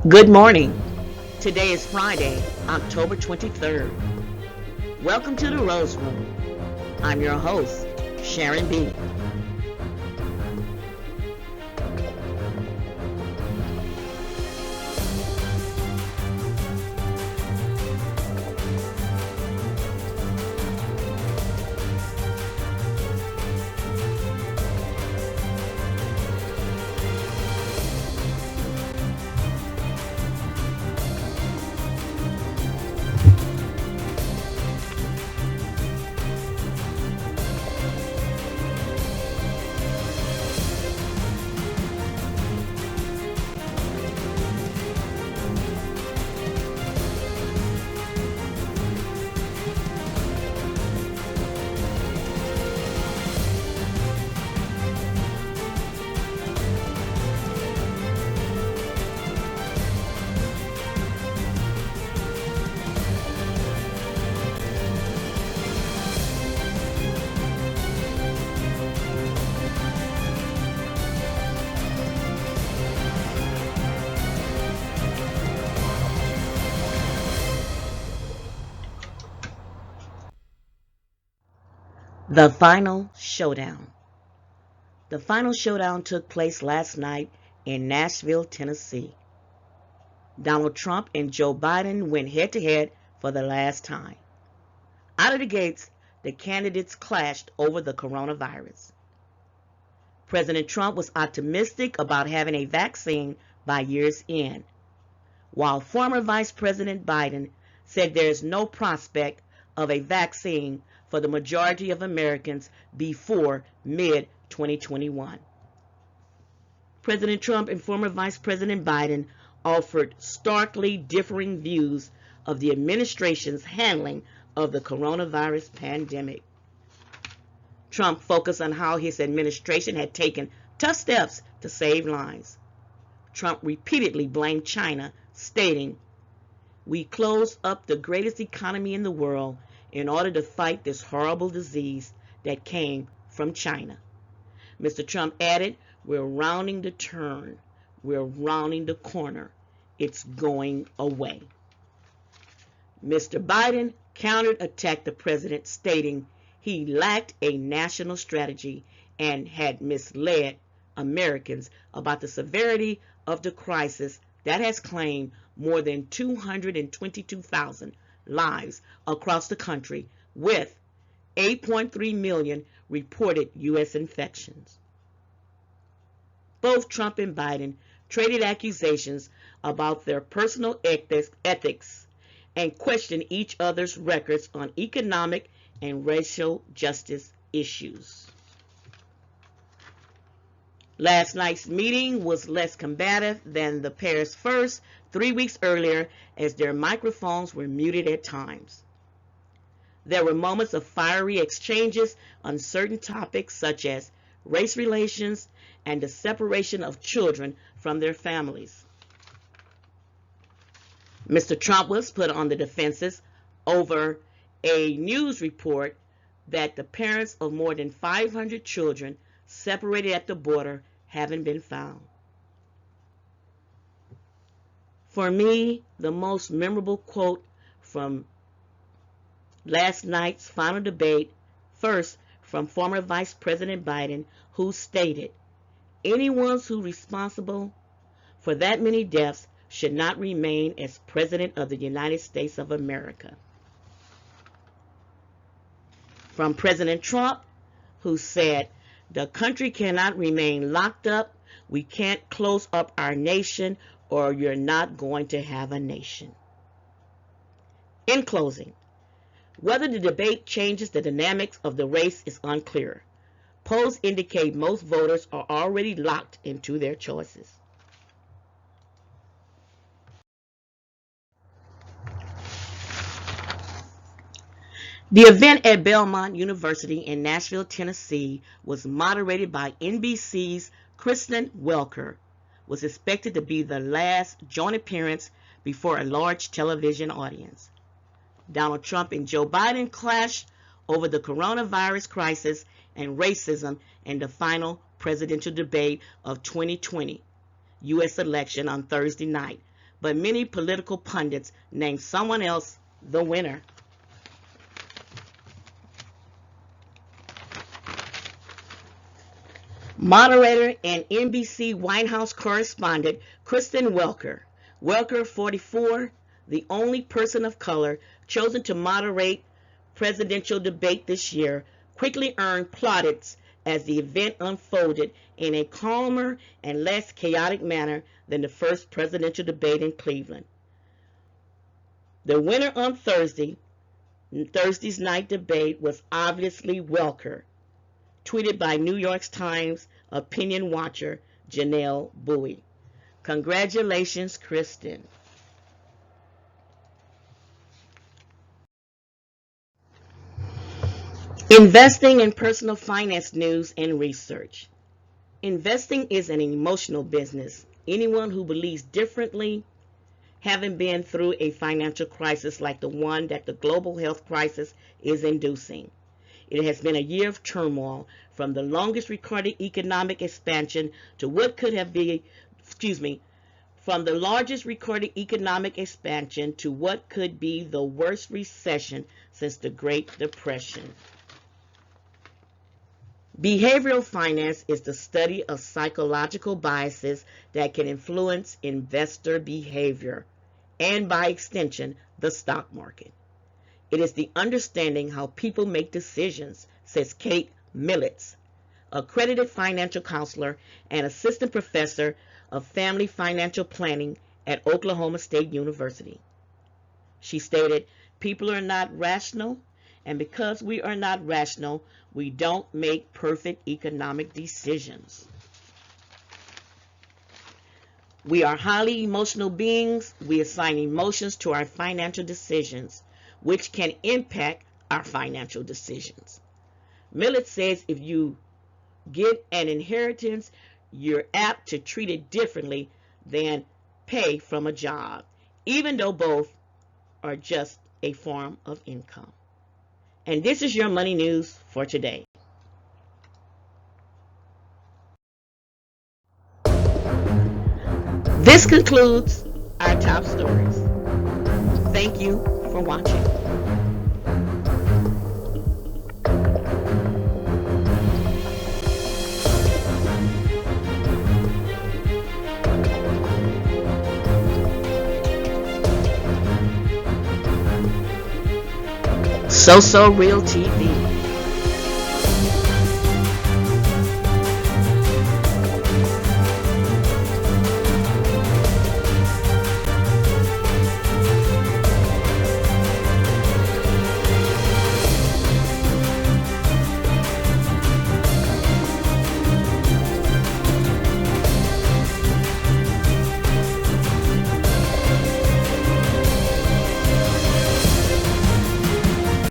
Good morning. Today is Friday, October 23rd. Welcome to the Rose Room. I'm your host, Sharon B. The Final Showdown. The final showdown took place last night in Nashville, Tennessee. Donald Trump and Joe Biden went head-to-head for the last time. Out of the gates, the candidates clashed over the coronavirus. President Trump was optimistic about having a vaccine by year's end, while former Vice President Biden said there is no prospect of a vaccine for the majority of Americans before mid-2021. President Trump and former Vice President Biden offered starkly differing views of the administration's handling of the coronavirus pandemic. Trump focused on how his administration had taken tough steps to save lives. Trump repeatedly blamed China, stating, "We closed up the greatest economy in the world in order to fight this horrible disease that came from China." Mr. Trump added, "We're rounding the turn. We're rounding the corner. It's going away." Mr. Biden counterattacked the president, stating he lacked a national strategy and had misled Americans about the severity of the crisis that has claimed more than 222,000 lives across the country, with 8.3 million reported U.S. infections. Both Trump and Biden traded accusations about their personal ethics and questioned each other's records on economic and racial justice issues. Last night's meeting was less combative than the pair's first 3 weeks earlier, as their microphones were muted at times. There were moments of fiery exchanges on certain topics such as race relations and the separation of children from their families. Mr. Trump was put on the defensive over a news report that the parents of more than 500 children separated at the border haven't been found. For me, the most memorable quote from last night's final debate, first from former Vice President Biden, who stated, "Anyone who's responsible for that many deaths should not remain as President of the United States of America." From President Trump, who said, "The country cannot remain locked up. We can't close up our nation, or you're not going to have a nation." In closing, whether the debate changes the dynamics of the race is unclear. Polls indicate most voters are already locked into their choices. The event at Belmont University in Nashville, Tennessee was moderated by NBC's Kristen Welker, was expected to be the last joint appearance before a large television audience. Donald Trump and Joe Biden clashed over the coronavirus crisis and racism in the final presidential debate of 2020 U.S. election on Thursday night, but many political pundits named someone else the winner. Moderator and NBC White House correspondent Kristen Welker, 44, the only person of color chosen to moderate presidential debate this year, quickly earned plaudits as the event unfolded in a calmer and less chaotic manner than the first presidential debate in Cleveland. The winner on Thursday's night debate was obviously Welker, tweeted by New York Times opinion watcher Janelle Bowie. Congratulations, Kristen. Investing in personal finance news and research. Investing is an emotional business. Anyone who believes differently, having been through a financial crisis like the one that the global health crisis is inducing. It has been a year of turmoil, from the longest recorded economic expansion to what could have been, from the largest recorded economic expansion to what could be the worst recession since the Great Depression. Behavioral finance is the study of psychological biases that can influence investor behavior and, by extension, the stock market. It is the understanding how people make decisions, says Kate Millets, accredited financial counselor and assistant professor of family financial planning at Oklahoma State University. She stated, "People are not rational, and because we are not rational, we don't make perfect economic decisions. We are highly emotional beings. We assign emotions to our financial decisions, which can impact our financial decisions." Millett says if you get an inheritance, you're apt to treat it differently than pay from a job, even though both are just a form of income. And this is your money news for today. This concludes our top stories. Thank you for watching. So Real TV.